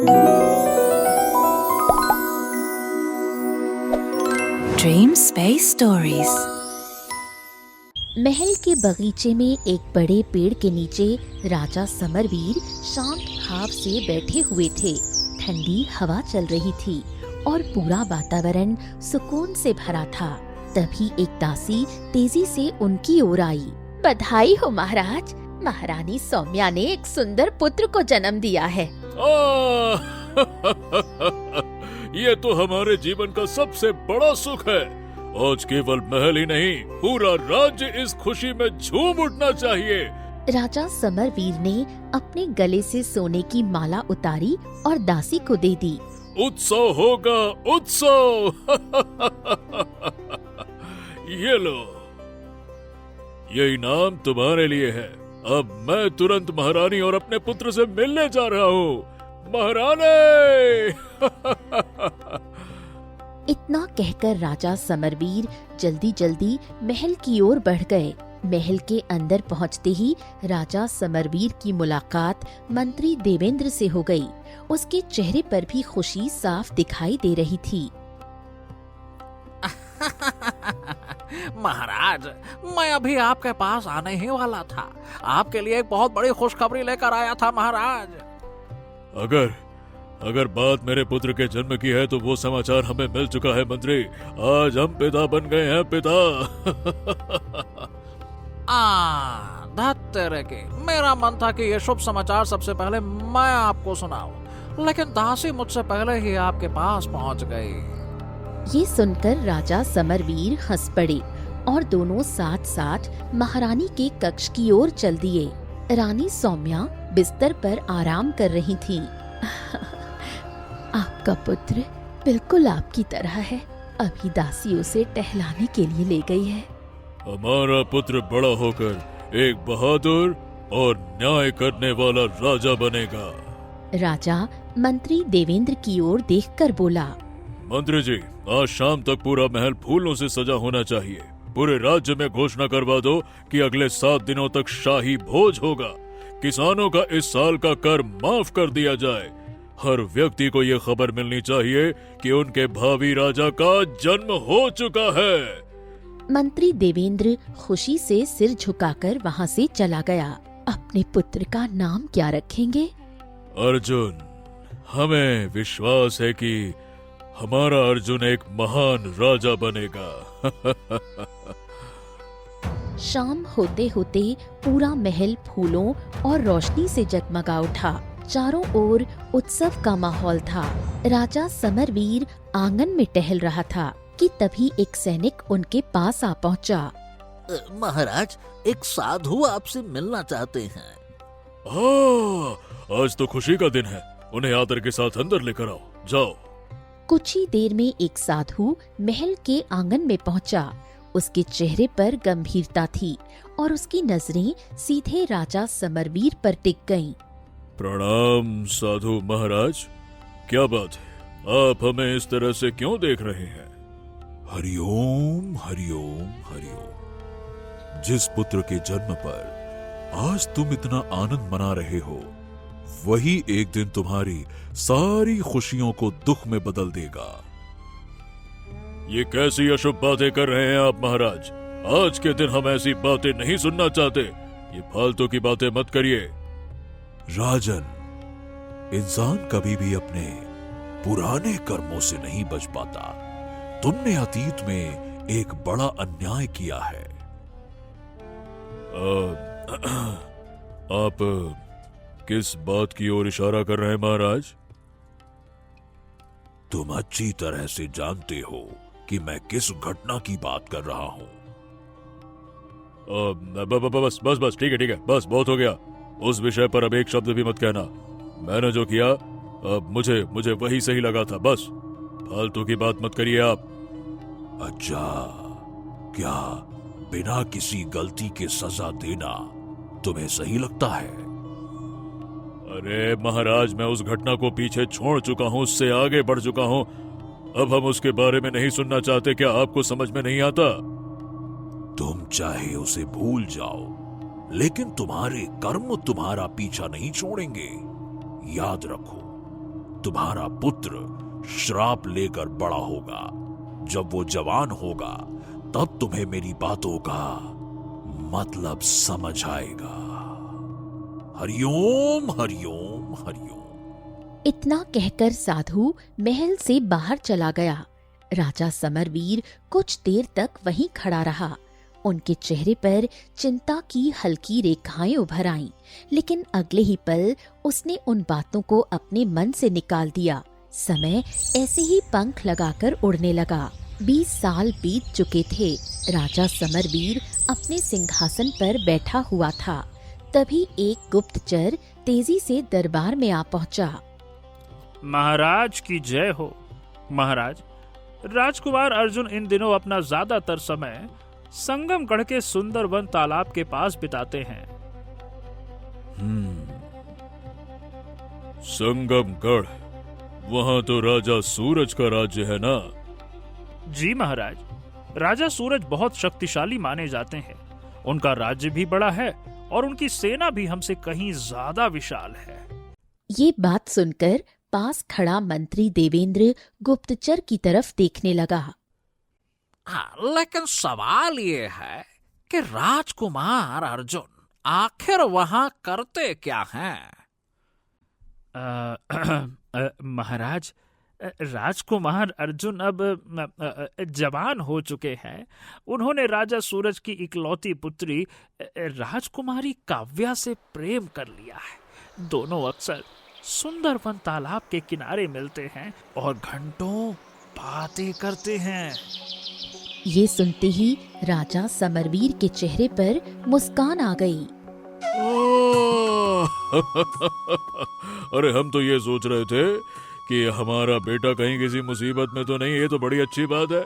Dream Space Stories। महल के बगीचे में एक बड़े पेड़ के नीचे राजा समरवीर शांत भाव से बैठे हुए थे। ठंडी हवा चल रही थी और पूरा वातावरण सुकून से भरा था। तभी एक दासी तेजी से उनकी ओर आई। बधाई हो महाराज, महारानी सौम्या ने एक सुंदर पुत्र को जन्म दिया है। ये तो हमारे जीवन का सबसे बड़ा सुख है। आज केवल महल ही नहीं, पूरा राज्य इस खुशी में झूम उठना चाहिए। राजा समरवीर ने अपने गले से सोने की माला उतारी और दासी को दे दी। उत्सव होगा, उत्सव। ये लो, ये इनाम तुम्हारे लिए है। अब मैं तुरंत महारानी और अपने पुत्र से मिलने जा रहा हूँ। महारानी! इतना कहकर राजा समरवीर जल्दी जल्दी महल की ओर बढ़ गए। महल के अंदर पहुंचते ही राजा समरवीर की मुलाकात मंत्री देवेंद्र से हो गई। उसके चेहरे पर भी खुशी साफ दिखाई दे रही थी। महाराज, मैं अभी आपके पास आने ही वाला था। आपके लिए एक बहुत बड़ी खुशखबरी लेकर आया था महाराज। अगर बात मेरे पुत्र के जन्म की है तो वो समाचार हमें मिल चुका है मंत्री। आज हम पिता बन गए हैं, पिता। धत्तेरे की, मेरा मन था कि ये शुभ समाचार सबसे पहले मैं आपको सुनाऊं, लेकिन दासी मुझसे पहले ही आपके पास पहुंच गई। ये सुनकर राजा समरवीर हंस पड़े और दोनों साथ साथ महारानी के कक्ष की ओर चल दिए। रानी सौम्या बिस्तर पर आराम कर रही थी। आपका पुत्र बिल्कुल आपकी तरह है। अभी दासी उसे टहलाने के लिए ले गई है। हमारा पुत्र बड़ा होकर एक बहादुर और न्याय करने वाला राजा बनेगा। राजा मंत्री देवेंद्र की ओर देखकर बोला। मंत्री जी, आज शाम तक पूरा महल फूलों से सजा होना चाहिए। पूरे राज्य में घोषणा करवा दो कि अगले 7 दिनों तक शाही भोज होगा। किसानों का इस साल का कर माफ कर दिया जाए। हर व्यक्ति को ये खबर मिलनी चाहिए कि उनके भावी राजा का जन्म हो चुका है। मंत्री देवेंद्र खुशी से सिर झुकाकर वहाँ से चला गया। अपने पुत्र का नाम क्या रखेंगे? अर्जुन। हमें विश्वास है कि हमारा अर्जुन एक महान राजा बनेगा। शाम होते होते पूरा महल फूलों और रोशनी से जगमगा उठा। चारों ओर उत्सव का माहौल था। राजा समरवीर आंगन में टहल रहा था कि तभी एक सैनिक उनके पास आ पहुंचा। महाराज, एक साधु आपसे मिलना चाहते हैं। आज तो खुशी का दिन है। उन्हें आदर के साथ अंदर लेकर आओ। जाओ। कुछ ही देर में एक साधु महल के आंगन में पहुंचा। उसके चेहरे पर गंभीरता थी और उसकी नजरें सीधे राजा समरवीर पर टिक गईं। प्रणाम साधु महाराज, क्या बात है? आप हमें इस तरह से क्यों देख रहे हैं? हरिओम हरिओम हरिओम। जिस पुत्र के जन्म पर आज तुम इतना आनंद मना रहे हो, वही एक दिन तुम्हारी सारी खुशियों को दुख में बदल देगा। ये कैसी अशुभ बातें कर रहे हैं आप महाराज? आज के दिन हम ऐसी बातें नहीं सुनना चाहते। ये फालतू की बातें मत करिए। राजन, इंसान कभी भी अपने पुराने कर्मों से नहीं बच पाता। तुमने अतीत में एक बड़ा अन्याय किया है। आप किस बात की ओर इशारा कर रहे हैं महाराज? तुम अच्छी तरह से जानते हो कि मैं किस घटना की बात कर रहा हूं। बस ठीक है, बस बहुत हो गया। उस विषय पर अब एक शब्द भी मत कहना। मैंने जो किया अब मुझे वही सही लगा था। बस फालतू की बात मत करिए आप। अच्छा, क्या बिना किसी गलती के सजा देना तुम्हें सही लगता है? अरे महाराज, मैं उस घटना को पीछे छोड़ चुका हूँ, उससे आगे बढ़ चुका हूँ। अब हम उसके बारे में नहीं सुनना चाहते। क्या आपको समझ में नहीं आता? तुम चाहे उसे भूल जाओ, लेकिन तुम्हारे कर्म तुम्हारा पीछा नहीं छोड़ेंगे। याद रखो, तुम्हारा पुत्र श्राप लेकर बड़ा होगा। जब वो जवान होगा तब तुम्हें मेरी बातों का मतलब समझ आएगा। हरिओम हरिओम हरिओम। इतना कहकर साधु महल से बाहर चला गया। राजा समरवीर कुछ देर तक वहीं खड़ा रहा। उनके चेहरे पर चिंता की हल्की रेखाएं उभर आईं, लेकिन अगले ही पल उसने उन बातों को अपने मन से निकाल दिया। समय ऐसे ही पंख लगाकर उड़ने लगा। 20 साल बीत चुके थे। राजा समरवीर अपने सिंहासन पर बैठा हुआ था। तभी एक गुप्तचर तेजी से दरबार में आ पहुंचा। महाराज की जय हो। महाराज, राजकुमार अर्जुन इन दिनों अपना ज्यादातर समय संगमगढ़ के सुंदरवन तालाब के पास बिताते हैं। संगमगढ़, वहां तो राजा सूरज का राज्य है ना? जी महाराज, राजा सूरज बहुत शक्तिशाली माने जाते हैं। उनका राज्य भी बड़ा है और उनकी सेना भी हमसे कहीं ज्यादा विशाल है। ये बात सुनकर पास खड़ा मंत्री देवेंद्र गुप्तचर की तरफ देखने लगा। हाँ, लेकिन सवाल ये है कि राजकुमार अर्जुन आखिर वहां करते क्या हैं? महाराज, राजकुमार अर्जुन अब जवान हो चुके हैं। उन्होंने राजा सूरज की इकलौती पुत्री राजकुमारी काव्या से प्रेम कर लिया है। दोनों अक्सर सुंदरवन तालाब के किनारे मिलते हैं और घंटों बातें करते हैं। ये सुनते ही राजा समरवीर के चेहरे पर मुस्कान आ गई। अरे हम तो ये सोच रहे थे कि हमारा बेटा कहीं किसी मुसीबत में तो नहीं। ये तो बड़ी अच्छी बात है।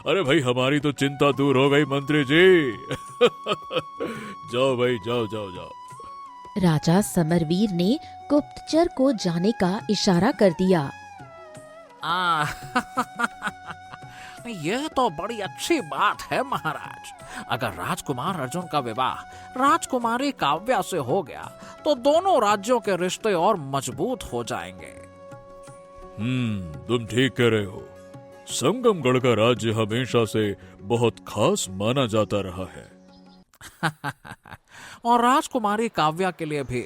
अरे भाई, हमारी तो चिंता दूर हो गई मंत्री जी। जाओ भाई, जाओ जाओ जाओ। राजा समरवीर ने गुप्तचर को जाने का इशारा कर दिया। यह तो बड़ी अच्छी बात है महाराज। अगर राजकुमार अर्जुन का विवाह राजकुमारी काव्या से हो गया तो दोनों राज्यों के रिश्ते और मजबूत हो जाएंगे। तुम ठीक कह रहे हो। संगमगढ़ का राज्य हमेशा से बहुत खास माना जाता रहा है। और राजकुमारी काव्या के लिए भी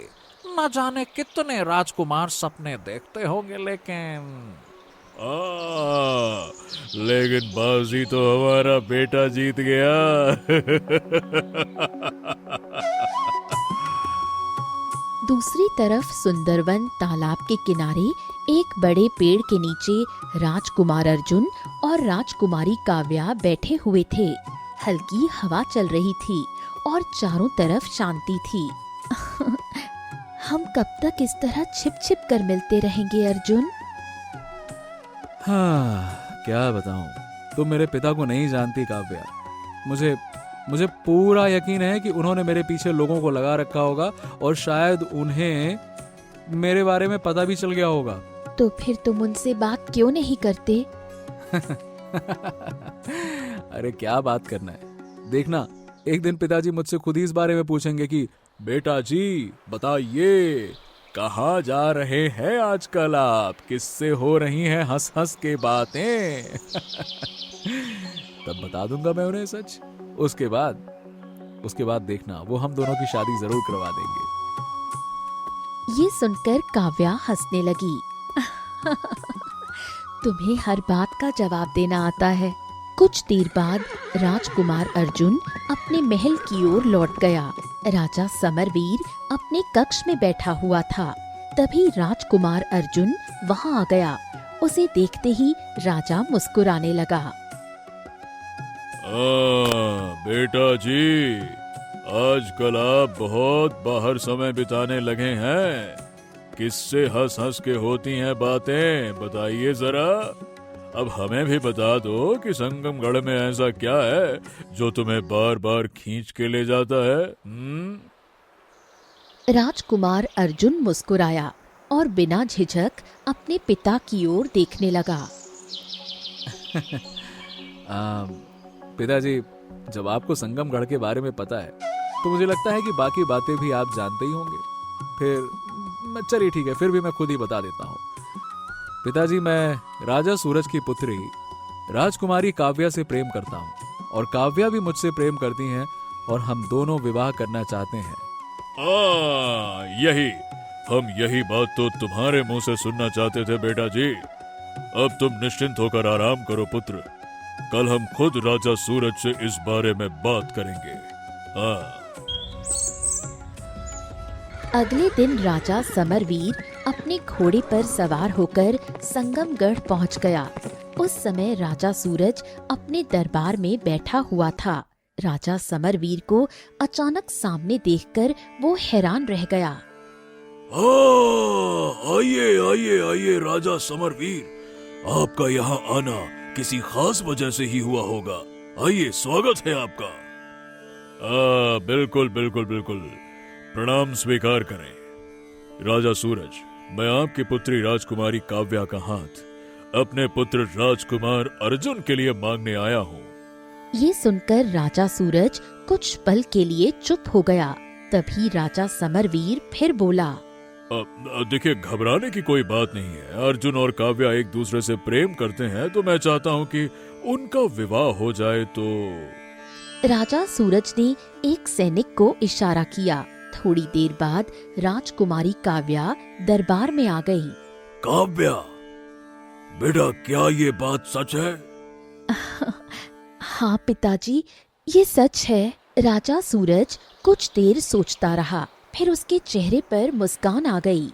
न जाने कितने राजकुमार सपने देखते होंगे। लेकिन बाजी तो हमारा बेटा जीत गया। दूसरी तरफ सुंदरवन तालाब के किनारे एक बड़े पेड़ के नीचे राजकुमार अर्जुन और राजकुमारी काव्या बैठे हुए थे। हल्की हवा चल रही थी और चारों तरफ शांति थी। हम कब तक इस तरह छिप छिप कर मिलते रहेंगे अर्जुन? हाँ, क्या बताऊं। तुम मेरे पिता को नहीं जानती काव्या। मुझे पूरा यकीन है कि उन्होंने मेरे पीछे लोगों को लगा रखा होगा और शायद उन्हें मेरे बारे में पता भी चल गया होगा। तो फिर तुम उनसे बात क्यों नहीं करते? अरे क्या बात करना है। देखना, एक दिन पिताजी मुझसे खुद ही इस बारे में पूछेंगे कि बेटा जी बताइए, कहाँ जा रहे हैं आजकल आप? किससे हो रही हैं हंस हंस के बातें? तब बता दूंगा मैं उन्हें सच। उसके बाद देखना, वो हम दोनों की शादी जरूर करवा देंगे। ये सुनकर काव्या हंसने लगी। तुम्हें हर बात का जवाब देना आता है। कुछ देर बाद राजकुमार अर्जुन अपने महल की ओर लौट गया। राजा समरवीर अपने कक्ष में बैठा हुआ था। तभी राजकुमार अर्जुन वहां आ गया। उसे देखते ही राजा मुस्कुराने लगा। बेटा जी, आजकल आप बहुत बाहर समय बिताने लगे हैं। किससे हंस हंस के होती हैं बातें? बताइए जरा। अब हमें भी बता दो कि संगमगढ़ में ऐसा क्या है जो तुम्हें बार बार खींच के ले जाता है? राजकुमार अर्जुन मुस्कुराया और बिना झिझक अपने पिता की ओर देखने लगा। पिताजी, जब आपको संगमगढ़ के बारे में पता है तो मुझे लगता है कि बाकी बातें भी आप जानते ही होंगे। फिर चलिए ठीक है, फिर भी मैं खुद ही बता देता हूँ। पिताजी, मैं राजा सूरज की पुत्री राजकुमारी काव्या से प्रेम करता हूँ और काव्या भी मुझसे प्रेम करती हैं और हम दोनों विवाह करना चाहते हैं। यही बात तो तुम्हारे मुंह से सुनना चाहते थे बेटा जी। अब तुम निश्चिंत होकर आराम करो पुत्र, कल हम खुद राजा सूरज से इस बारे में बात करेंगे। अगले दिन राजा समरवीर अपने घोड़े पर सवार होकर संगमगढ़ पहुंच गया। उस समय राजा सूरज अपने दरबार में बैठा हुआ था। राजा समरवीर को अचानक सामने देखकर वो हैरान रह गया। आइए आइए आइए राजा समरवीर, आपका यहाँ आना किसी खास वजह से ही हुआ होगा। आइए, स्वागत है आपका। बिल्कुल बिल्कुल बिल्कुल, प्रणाम स्वीकार करें। राजा सूरज, मैं आपकी पुत्री राजकुमारी काव्या का हाथ अपने पुत्र राजकुमार अर्जुन के लिए मांगने आया हूँ। ये सुनकर राजा सूरज कुछ पल के लिए चुप हो गया। तभी राजा समरवीर फिर बोला, देखिए, घबराने की कोई बात नहीं है। अर्जुन और काव्या एक दूसरे से प्रेम करते हैं, तो मैं चाहता हूँ कि उनका विवाह हो जाए। तो राजा सूरज ने एक सैनिक को इशारा किया। थोड़ी देर बाद राजकुमारी काव्या दरबार में आ गई। काव्या बेटा, क्या ये बात सच है? हाँ पिताजी, ये सच है। राजा सूरज कुछ देर सोचता रहा, फिर उसके चेहरे पर मुस्कान आ गई।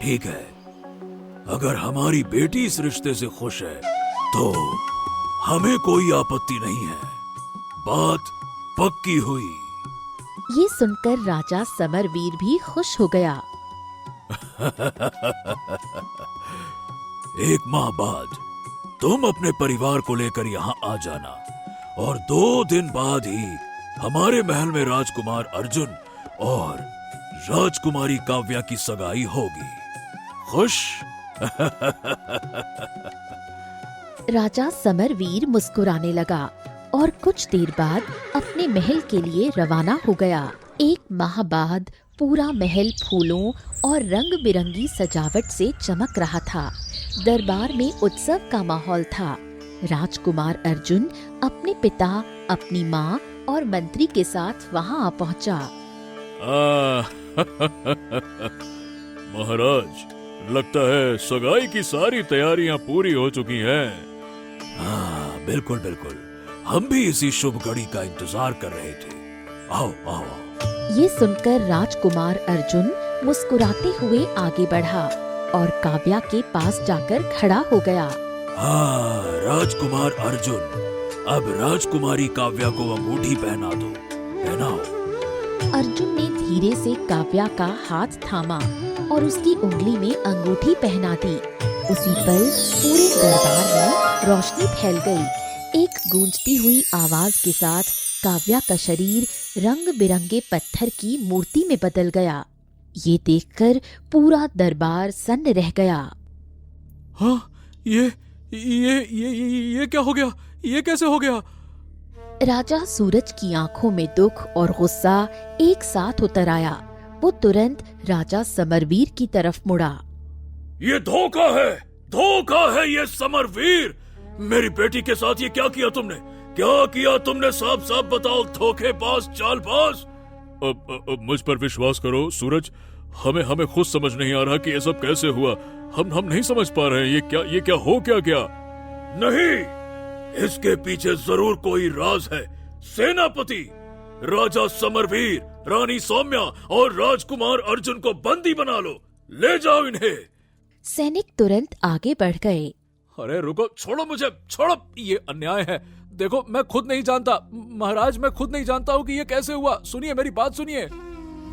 ठीक है, अगर हमारी बेटी इस रिश्ते से खुश है तो हमें कोई आपत्ति नहीं है। बात पक्की हुई। ये सुनकर राजा समरवीर भी खुश हो गया। एक माह बाद तुम अपने परिवार को लेकर यहाँ आ जाना और 2 दिन बाद ही हमारे महल में राजकुमार अर्जुन और राजकुमारी काव्या की सगाई होगी। खुश? राजा समरवीर मुस्कुराने लगा और कुछ देर बाद अपने महल के लिए रवाना हो गया। 1 माह बाद पूरा महल फूलों और रंग बिरंगी सजावट से चमक रहा था। दरबार में उत्सव का माहौल था। राजकुमार अर्जुन अपने पिता, अपनी माँ और मंत्री के साथ वहाँ आ पहुँचा। महाराज, लगता है सगाई की सारी तैयारियां पूरी हो चुकी हैं। हाँ, बिल्कुल बिल्कुल, हम भी इसी शुभ घड़ी का इंतजार कर रहे थे। आओ आओ। ये सुनकर राजकुमार अर्जुन मुस्कुराते हुए आगे बढ़ा और काव्या के पास जाकर खड़ा हो गया। हाँ, राजकुमार अर्जुन, अब राजकुमारी काव्या को अंगूठी पहना दो। पहनाओ। अर्जुन ने धीरे से काव्या का हाथ थामा और उसकी उंगली में अंगूठी पहना दी। उसी पल पूरे दरबार में रोशनी फैल गई। एक गूंजती हुई आवाज के साथ काव्या का शरीर रंग बिरंगे पत्थर की मूर्ति में बदल गया। ये देखकर पूरा दरबार सन्न रह गया। हाँ, ये क्या हो गया? ये कैसे हो गया? राजा सूरज की आंखों में दुख और गुस्सा एक साथ उतर आया। वो तुरंत राजा समरवीर की तरफ मुड़ा। ये धोखा है ये समरवीर। मेरी बेटी के साथ ये क्या किया तुमने? क्या किया तुमने? साफ साफ बताओ, धोखेबाज, चालबाज। मुझ पर विश्वास करो सूरज, हमें खुद समझ नहीं आ रहा कि ये सब कैसे हुआ। हम नहीं समझ पा रहे हैं ये क्या हो गया। नहीं, इसके पीछे जरूर कोई राज है। सेनापति, राजा समरवीर, रानी सौम्या और राजकुमार अर्जुन को बंदी बना लो। ले जाओ इन्हें। सैनिक तुरंत आगे बढ़ गए। अरे रुको, छोड़ो मुझे, छोड़ो, ये अन्याय है। देखो, मैं खुद नहीं जानता महाराज, मैं खुद नहीं जानता हूँ कि ये कैसे हुआ। सुनिए, मेरी बात सुनिए।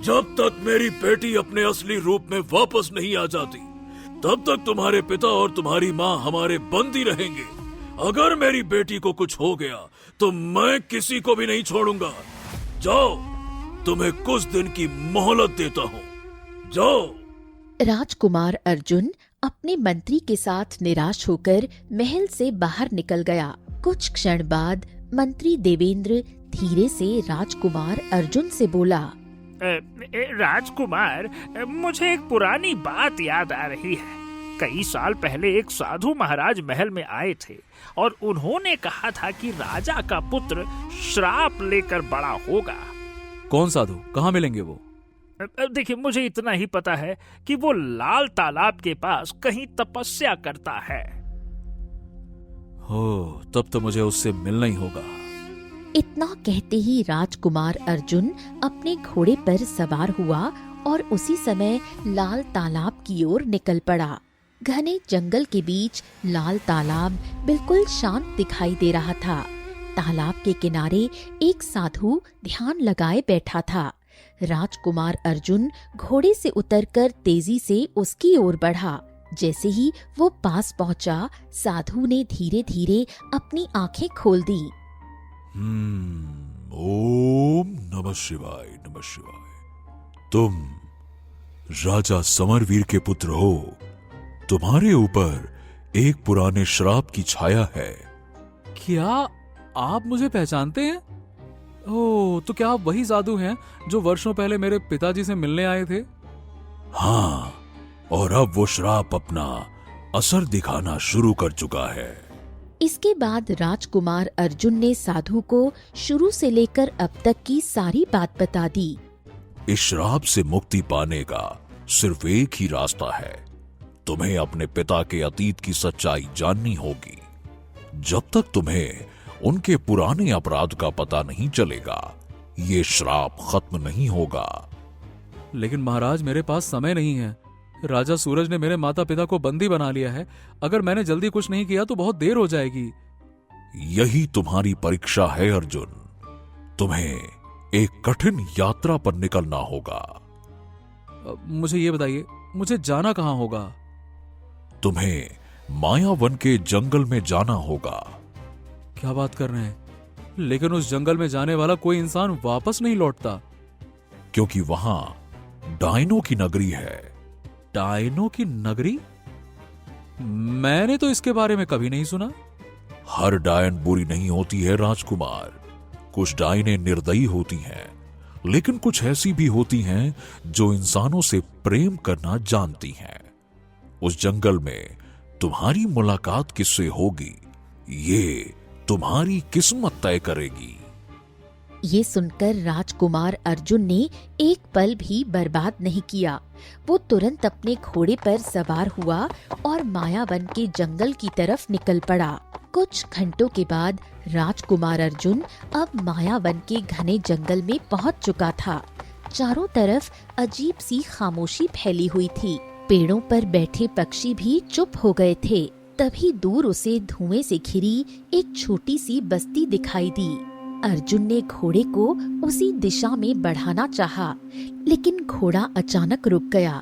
जब तक मेरी बेटी अपने असली रूप में वापस नहीं आ जाती, तब तक तुम्हारे पिता और तुम्हारी माँ हमारे बंदी रहेंगे। अगर मेरी बेटी को कुछ हो गया तो मैं किसी को भी नहीं छोड़ूंगा। जाओ, तुम्हें कुछ दिन की मोहलत देता हूँ, जाओ। राजकुमार अर्जुन अपने मंत्री के साथ निराश होकर महल से बाहर निकल गया। कुछ क्षण बाद मंत्री देवेंद्र धीरे से राजकुमार अर्जुन से बोला। राजकुमार, मुझे एक पुरानी बात याद आ रही है। कई साल पहले एक साधु महाराज महल में आए थे और उन्होंने कहा था कि राजा का पुत्र श्राप लेकर बड़ा होगा। कौन साधु, कहाँ मिलेंगे वो? देखिए, मुझे इतना ही पता है कि वो लाल तालाब के पास कहीं तपस्या करता है। हो, तब तो मुझे उससे मिलना ही होगा। इतना कहते ही राजकुमार अर्जुन अपने घोड़े पर सवार हुआ और उसी समय लाल तालाब की ओर निकल पड़ा। घने जंगल के बीच लाल तालाब बिल्कुल शांत दिखाई दे रहा था। तालाब के किनारे एक साधु ध्यान लगाए बैठा था। राजकुमार अर्जुन घोड़े से उतरकर तेजी से उसकी ओर बढ़ा। जैसे ही वो पास पहुंचा, साधु ने धीरे धीरे अपनी आंखें खोल दी। ओम नमः शिवाय, नमः शिवाय। तुम राजा समरवीर के पुत्र हो। तुम्हारे ऊपर एक पुराने श्राप की छाया है। क्या आप मुझे पहचानते हैं? ओह, तो क्या आप वही साधु हैं जो वर्षों पहले मेरे पिताजी से मिलने आए थे? हाँ, और अब वो श्राप अपना असर दिखाना शुरू कर चुका है। इसके बाद राजकुमार अर्जुन ने साधु को शुरू से लेकर अब तक की सारी बात बता दी। इस श्राप से मुक्ति पाने का सिर्फ एक ही रास्ता है। तुम्हें अपने पिता के अतीत की सच्चाई जाननी होगी। जब तक तुम्हें उनके पुराने अपराध का पता नहीं चलेगा, ये श्राप खत्म नहीं होगा। लेकिन महाराज, मेरे पास समय नहीं है। राजा सूरज ने मेरे माता पिता को बंदी बना लिया है। अगर मैंने जल्दी कुछ नहीं किया तो बहुत देर हो जाएगी। यही तुम्हारी परीक्षा है अर्जुन। तुम्हें एक कठिन यात्रा पर निकलना होगा। मुझे ये बताइए, मुझे जाना कहाँ होगा? तुम्हें मायावन के जंगल में जाना होगा। क्या बात कर रहे हैं? लेकिन उस जंगल में जाने वाला कोई इंसान वापस नहीं लौटता। क्योंकि वहां डायनो की नगरी है। डायनो की नगरी? मैंने तो इसके बारे में कभी नहीं सुना। हर डायन बुरी नहीं होती है राजकुमार। कुछ डायनें निर्दयी होती हैं, लेकिन कुछ ऐसी भी होती हैं जो इंसानों से प्रेम करना जानती हैं। उस जंगल में तुम्हारी मुलाकात किससे होगी, ये तुम्हारी किस्मत तय करेगी। ये सुनकर राजकुमार अर्जुन ने एक पल भी बर्बाद नहीं किया। वो तुरंत अपने घोड़े पर सवार हुआ और मायावन के जंगल की तरफ निकल पड़ा। कुछ घंटों के बाद राजकुमार अर्जुन अब मायावन के घने जंगल में पहुंच चुका था। चारों तरफ अजीब सी खामोशी फैली हुई थी। पेड़ों पर बैठे पक्षी भी चुप हो गए थे। तभी दूर उसे धुएं से घिरी एक छोटी सी बस्ती दिखाई दी। अर्जुन ने घोड़े को उसी दिशा में बढ़ाना चाहा, लेकिन घोड़ा अचानक रुक गया।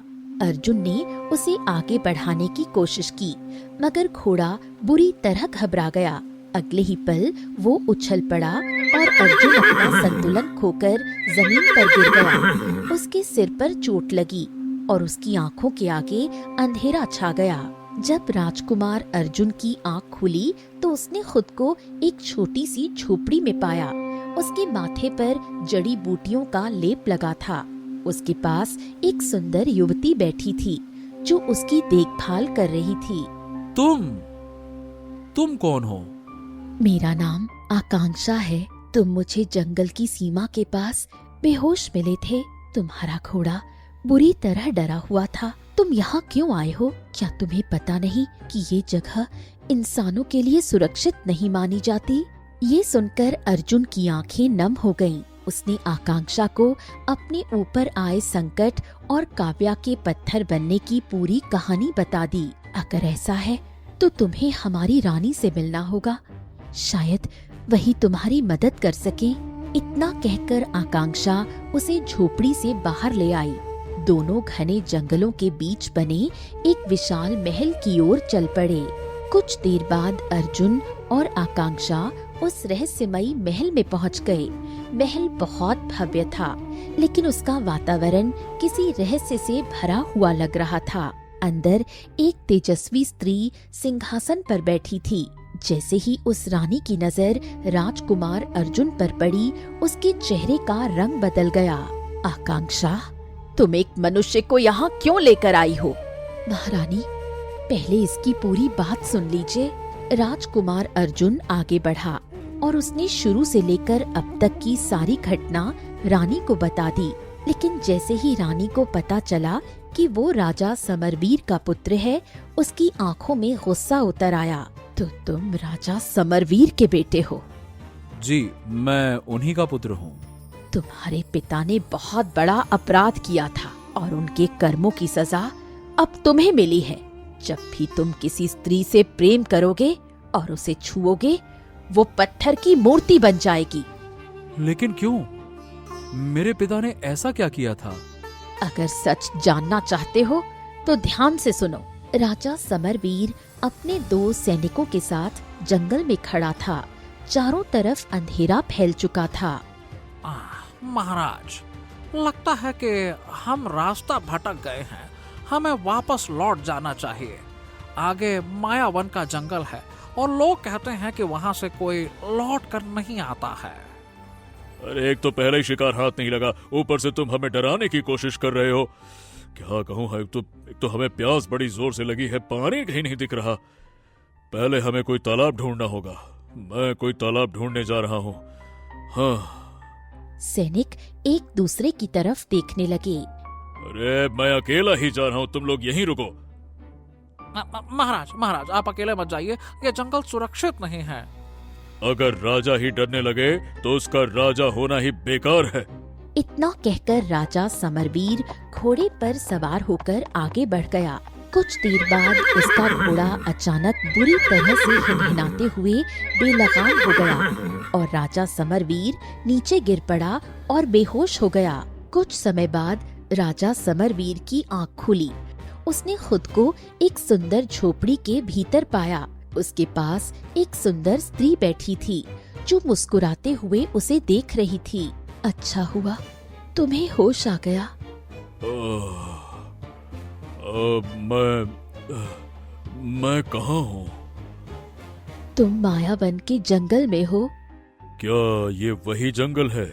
अर्जुन ने उसे आगे बढ़ाने की कोशिश की, मगर घोड़ा बुरी तरह घबरा गया। अगले ही पल वो उछल पड़ा और अर्जुन अपना संतुलन खोकर जमीन पर गिर गया। उसके सिर पर चोट लगी और उसकी आंखों के आगे अंधेरा छा गया। जब राजकुमार अर्जुन की आंख खुली तो उसने खुद को एक छोटी सी झोपड़ी में पाया। उसके माथे पर जड़ी बूटियों का लेप लगा था। उसके पास एक सुंदर युवती बैठी थी जो उसकी देखभाल कर रही थी। तुम कौन हो? मेरा नाम आकांक्षा है। तुम मुझे जंगल की सीमा के पास बेहोश मिले थे। तुम्हारा घोड़ा बुरी तरह डरा हुआ था। तुम यहाँ क्यों आए हो? क्या तुम्हें पता नहीं कि ये जगह इंसानों के लिए सुरक्षित नहीं मानी जाती? ये सुनकर अर्जुन की आंखें नम हो गईं। उसने आकांक्षा को अपने ऊपर आए संकट और काव्या के पत्थर बनने की पूरी कहानी बता दी। अगर ऐसा है तो तुम्हें हमारी रानी से मिलना होगा। शायद वही तुम्हारी मदद कर सके। इतना कहकर आकांक्षा उसे झोपड़ी से बाहर ले आई। दोनों घने जंगलों के बीच बने एक विशाल महल की ओर चल पड़े। कुछ देर बाद अर्जुन और आकांक्षा उस रहस्यमयी महल में पहुंच गए। महल बहुत भव्य था, लेकिन उसका वातावरण किसी रहस्य से भरा हुआ लग रहा था। अंदर एक तेजस्वी स्त्री सिंहासन पर बैठी थी। जैसे ही उस रानी की नजर राजकुमार अर्जुन पर पड़ी, उसके चेहरे का रंग बदल गया। आकांक्षा, तुम एक मनुष्य को यहाँ क्यों लेकर आई हो? महारानी, पहले इसकी पूरी बात सुन लीजिए। राजकुमार अर्जुन आगे बढ़ा और उसने शुरू से लेकर अब तक की सारी घटना रानी को बता दी। लेकिन जैसे ही रानी को पता चला कि वो राजा समरवीर का पुत्र है, उसकी आंखों में गुस्सा उतर आया। तो तुम राजा समरवीर के बेटे हो? जी, मैं उन्हीं का पुत्र हूँ। तुम्हारे पिता ने बहुत बड़ा अपराध किया था और उनके कर्मों की सजा अब तुम्हें मिली है। जब भी तुम किसी स्त्री से प्रेम करोगे और उसे छुओगे, वो पत्थर की मूर्ति बन जाएगी। लेकिन क्यों? मेरे पिता ने ऐसा क्या किया था? अगर सच जानना चाहते हो तो ध्यान से सुनो। राजा समरवीर अपने 2 सैनिकों के साथ जंगल में खड़ा था। चारों तरफ अंधेरा फैल चुका था। महाराज, लगता है कि हम रास्ता भटक गए हैं। हमें वापस लौट जाना चाहिए। आगे मायावन का जंगल है और लोग कहते हैं कि वहाँ से कोई लौट कर नहीं आता है। अरे एक तो पहले ही शिकार हाथ नहीं लगा, ऊपर से तुम हमें डराने की कोशिश कर रहे हो। क्या कहूँ, एक तो हमें प्यास बड़ी जोर से लगी है, पानी कहीं नहीं दिख रहा। पहले हमें कोई तालाब ढूंढना होगा। मैं कोई तालाब ढूंढने जा रहा हूँ। हाँ। सैनिक एक दूसरे की तरफ देखने लगे। अरे मैं अकेला ही जा रहा हूँ, तुम लोग यहीं रुको। महाराज, आप अकेले मत जाइए, ये जंगल सुरक्षित नहीं है। अगर राजा ही डरने लगे तो उसका राजा होना ही बेकार है। इतना कहकर राजा समरवीर घोड़े पर सवार होकर आगे बढ़ गया। कुछ देर बाद उसका घोड़ा अचानक बुरी तरह से हिनहिनाते हुए बेलगाम हो गया और राजा समरवीर नीचे गिर पड़ा और बेहोश हो गया। कुछ समय बाद राजा समरवीर की आंख खुली। उसने खुद को एक सुंदर झोपड़ी के भीतर पाया। उसके पास एक सुंदर स्त्री बैठी थी जो मुस्कुराते हुए उसे देख रही थी। अच्छा हुआ तुम्हें होश आ गया। मैं कहाँ हूँ? तुम मायावन के जंगल में हो। क्या ये वही जंगल है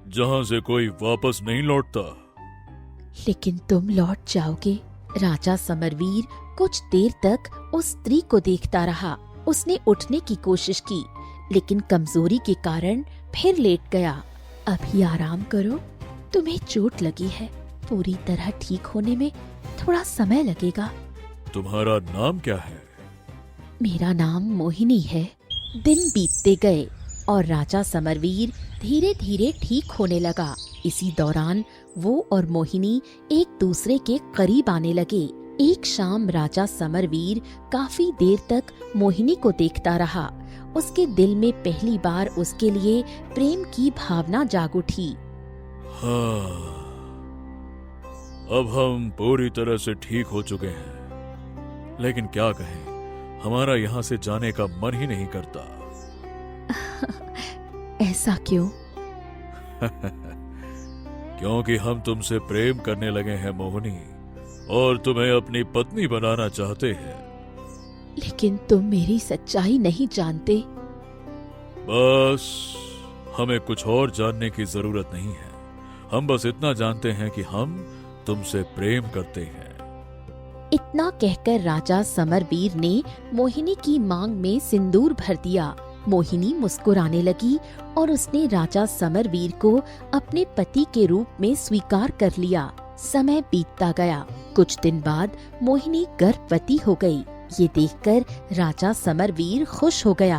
जहाँ से कोई वापस नहीं लौटता? लेकिन तुम लौट जाओगे। राजा समरवीर कुछ देर तक उस स्त्री को देखता रहा। उसने उठने की कोशिश की, लेकिन कमजोरी के कारण फिर लेट गया। अभी आराम करो, तुम्हें चोट लगी है। पूरी तरह ठीक होने में थोड़ा समय लगेगा। तुम्हारा नाम क्या है? मेरा नाम मोहिनी है। दिन बीतते गए और राजा समरवीर धीरे धीरे ठीक होने लगा। इसी दौरान वो और मोहिनी एक दूसरे के करीब आने लगे। एक शाम राजा समरवीर काफी देर तक मोहिनी को देखता रहा। उसके दिल में पहली बार उसके लिए प्रेम की भावना जाग उठी। हाँ, अब हम पूरी तरह से ठीक हो चुके हैं। लेकिन क्या कहें, हमारा यहाँ से जाने का मन ही नहीं करता। ऐसा क्यों? क्योंकि हम तुमसे प्रेम करने लगे हैं मोहिनी, और तुम्हें अपनी पत्नी बनाना चाहते हैं। लेकिन तुम मेरी सच्चाई नहीं जानते। बस हमें कुछ और जानने की जरूरत नहीं है। हम बस इतना जानते हैं कि हम तुमसे प्रेम करते हैं। इतना कहकर राजा समरवीर ने मोहिनी की मांग में सिंदूर भर दिया। मोहिनी मुस्कुराने लगी और उसने राजा समरवीर को अपने पति के रूप में स्वीकार कर लिया। समय बीतता गया। कुछ दिन बाद मोहिनी गर्भवती हो गई। ये देखकर राजा समरवीर खुश हो गया।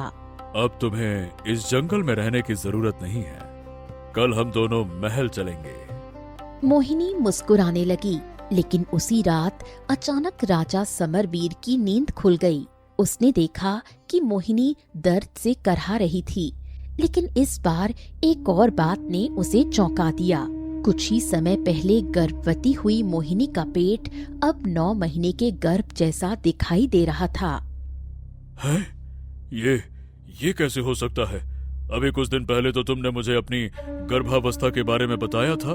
अब तुम्हें इस जंगल में रहने की जरूरत नहीं है। कल हम दोनों महल चलेंगे। मोहिनी मुस्कुराने लगी, लेकिन उसी रात अचानक राजा समरवीर की नींद खुल गई। उसने देखा कि मोहिनी दर्द से करहा रही थी, लेकिन इस बार एक और बात ने उसे चौंका दिया। कुछ ही समय पहले गर्भवती हुई मोहिनी का पेट अब 9 महीने के गर्भ जैसा दिखाई दे रहा था। है? ये कैसे हो सकता है? अभी कुछ दिन पहले तो तुमने मुझे अपनी गर्भावस्था के बारे में बताया था।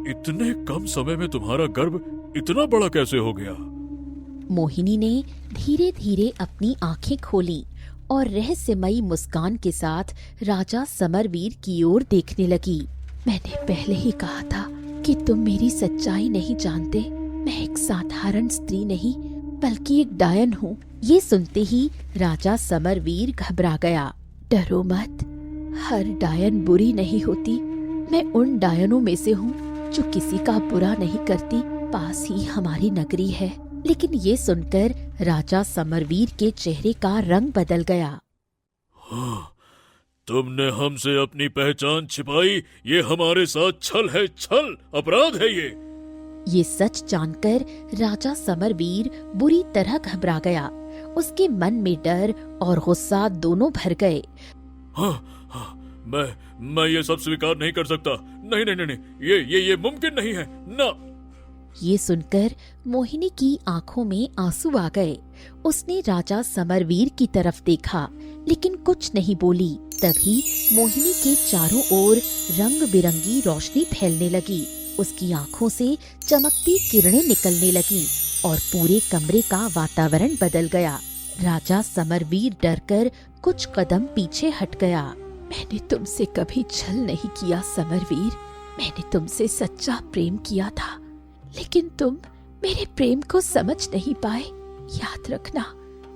इतने कम समय में तुम्हारा गर्भ इतना बड़ा कैसे हो गया? मोहिनी ने धीरे धीरे अपनी आंखें खोली और रहस्यमयी मुस्कान के साथ राजा समरवीर की ओर देखने लगी। मैंने पहले ही कहा था कि तुम मेरी सच्चाई नहीं जानते। मैं एक साधारण स्त्री नहीं बल्कि एक डायन हूँ। ये सुनते ही राजा समरवीर घबरा गया। डरो मत, हर डायन बुरी नहीं होती। मैं उन डायनों में से हूँ जो किसी का बुरा नहीं करती। पास ही हमारी नगरी है। लेकिन ये सुनकर राजा समरवीर के चेहरे का रंग बदल गया। हाँ, तुमने हमसे अपनी पहचान छिपाई। ये हमारे साथ छल है, छल, अपराध है ये सच जानकर राजा समरवीर बुरी तरह घबरा गया। उसके मन में डर और गुस्सा दोनों भर गए। हाँ, हाँ, मैं ये सब स्वीकार नहीं कर सकता। नहीं नहीं नहीं, ये मुमकिन नहीं है ना। ये सुनकर मोहिनी की आंखों में आंसू आ गए। उसने राजा समरवीर की तरफ देखा लेकिन कुछ नहीं बोली। तभी मोहिनी के चारों ओर रंग बिरंगी रोशनी फैलने लगी। उसकी आंखों से चमकती किरणें निकलने लगीं और पूरे कमरे का वातावरण बदल गया। राजा समरवीर डरकर कुछ कदम पीछे हट गया। मैंने तुमसे कभी छल नहीं किया समरवीर। मैंने तुमसे सच्चा प्रेम किया था, लेकिन तुम मेरे प्रेम को समझ नहीं पाए। याद रखना,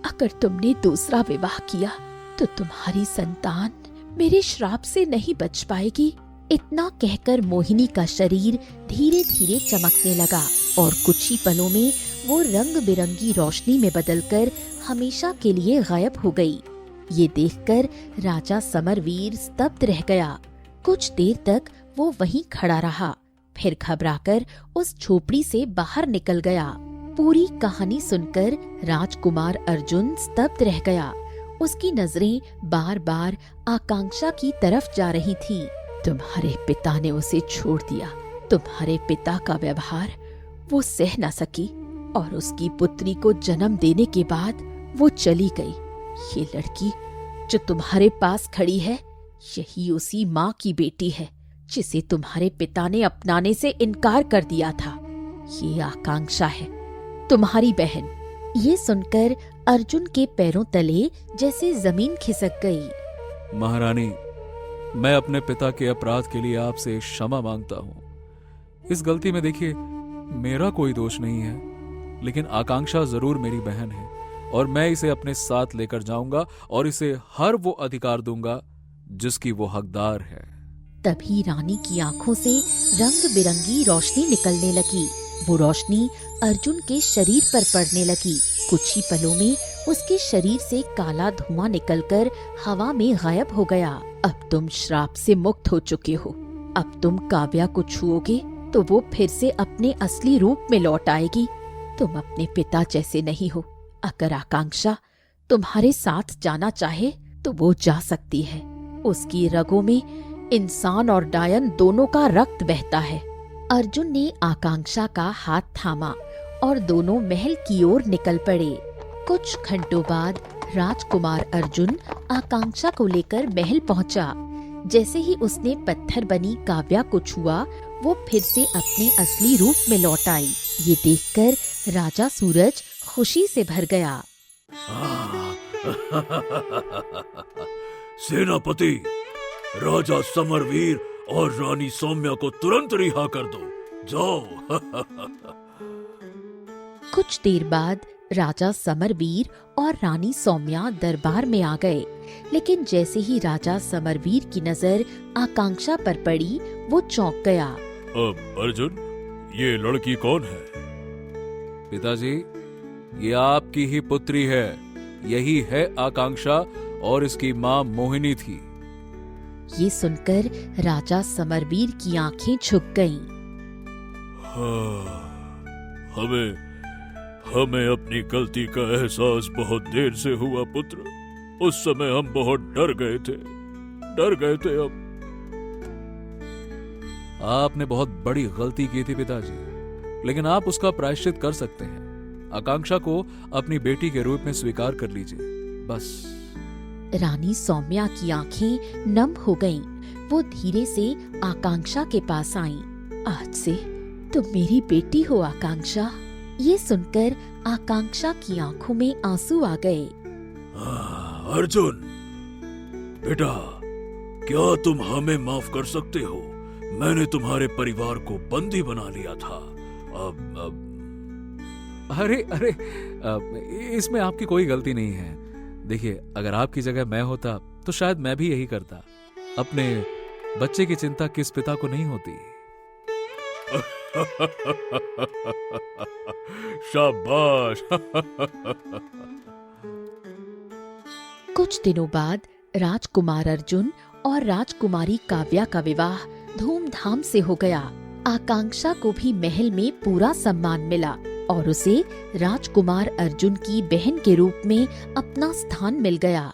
अगर तुमने दूसरा विवाह किया तो तुम्हारी संतान मेरे श्राप से नहीं बच पाएगी। इतना कहकर मोहिनी का शरीर धीरे धीरे चमकने लगा और कुछ ही पलों में वो रंग बिरंगी रोशनी में बदलकर हमेशा के लिए गायब हो गई। ये देखकर राजा समरवीर स्तब्ध रह गया। कुछ देर तक वो वहीं खड़ा रहा, फिर घबराकर उस झोपड़ी से बाहर निकल गया। पूरी कहानी सुनकर राजकुमार अर्जुन स्तब्ध रह गया। उसकी नजरें बार बार आकांक्षा की तरफ जा रही थी। तुम्हारे पिता ने उसे छोड़ दिया। तुम्हारे पिता का व्यवहार वो सह न सकी और उसकी पुत्री को जन्म देने के बाद वो चली गई। ये लड़की जो तुम्हारे पास खड़ी है, यही उसी माँ की बेटी है जिसे तुम्हारे पिता ने अपनाने से इनकार कर दिया था। ये आकांक्षा है, तुम्हारी बहन। ये सुनकर अर्जुन के पैरों तले जैसे जमीन खिसक गई। महारानी, मैं अपने पिता के अपराध के लिए आपसे क्षमा मांगता हूँ। इस गलती में देखिए मेरा कोई दोष नहीं है, लेकिन आकांक्षा जरूर मेरी बहन है और मैं इसे अपने साथ लेकर जाऊंगा और इसे हर वो अधिकार दूंगा जिसकी वो हकदार है। तभी रानी की आंखों से रंग बिरंगी रोशनी निकलने लगी। वो रोशनी अर्जुन के शरीर पर पड़ने लगी। कुछ ही पलों में उसके शरीर से काला धुआं निकलकर हवा में गायब हो गया। अब तुम श्राप से मुक्त हो चुके हो। अब तुम काव्या को छुओगे तो वो फिर से अपने असली रूप में लौट आएगी। तुम अपने पिता जैसे नहीं हो। अगर आकांक्षा तुम्हारे साथ जाना चाहे तो वो जा सकती है। उसकी रगों में इंसान और डायन दोनों का रक्त बहता है। अर्जुन ने आकांक्षा का हाथ थामा और दोनों महल की ओर निकल पड़े। कुछ घंटों बाद राजकुमार अर्जुन आकांक्षा को लेकर महल पहुंचा। जैसे ही उसने पत्थर बनी काव्या को छुआ, वो फिर से अपने असली रूप में लौट आई। ये देखकर राजा सूरज खुशी से भर गया। सेनापति, राजा समरवीर और रानी सौम्या को तुरंत रिहा कर दो। जाओ। कुछ देर बाद राजा समरवीर और रानी सौम्या दरबार में आ गए, लेकिन जैसे ही राजा समरवीर की नजर आकांक्षा पर पड़ी, वो चौंक गया। अब अर्जुन, ये लड़की कौन है? पिताजी, ये आपकी ही पुत्री है। यही है आकांक्षा और इसकी माँ मोहिनी थी। ये सुनकर राजा समरवीर की आंखें झुक गईं। हाँ, हमें अपनी गलती का एहसास बहुत देर से हुआ पुत्र। उस समय हम बहुत डर गए थे। अब आपने बहुत बड़ी गलती की थी पिताजी, लेकिन आप उसका प्रायश्चित कर सकते हैं। आकांक्षा को अपनी बेटी के रूप में स्वीकार कर लीजिए, बस। रानी सौम्या की आंखें नम हो गईं। वो धीरे से आकांक्षा के पास आईं। आज से तुम मेरी बेटी हो आकांक्षा। ये सुनकर आकांक्षा की आंखों में आंसू आ गए। अर्जुन बेटा, क्या तुम हमें माफ कर सकते हो? मैंने तुम्हारे परिवार को बंदी बना लिया था। अब अरे अरे, इसमें आपकी कोई गलती नहीं है। देखिए, अगर आपकी जगह मैं होता तो शायद मैं भी यही करता। अपने बच्चे की चिंता किस पिता को नहीं होती। शाबाश। कुछ दिनों बाद राजकुमार अर्जुन और राजकुमारी काव्या का विवाह धूमधाम से हो गया। आकांक्षा को भी महल में पूरा सम्मान मिला और उसे राजकुमार अर्जुन की बहन के रूप में अपना स्थान मिल गया।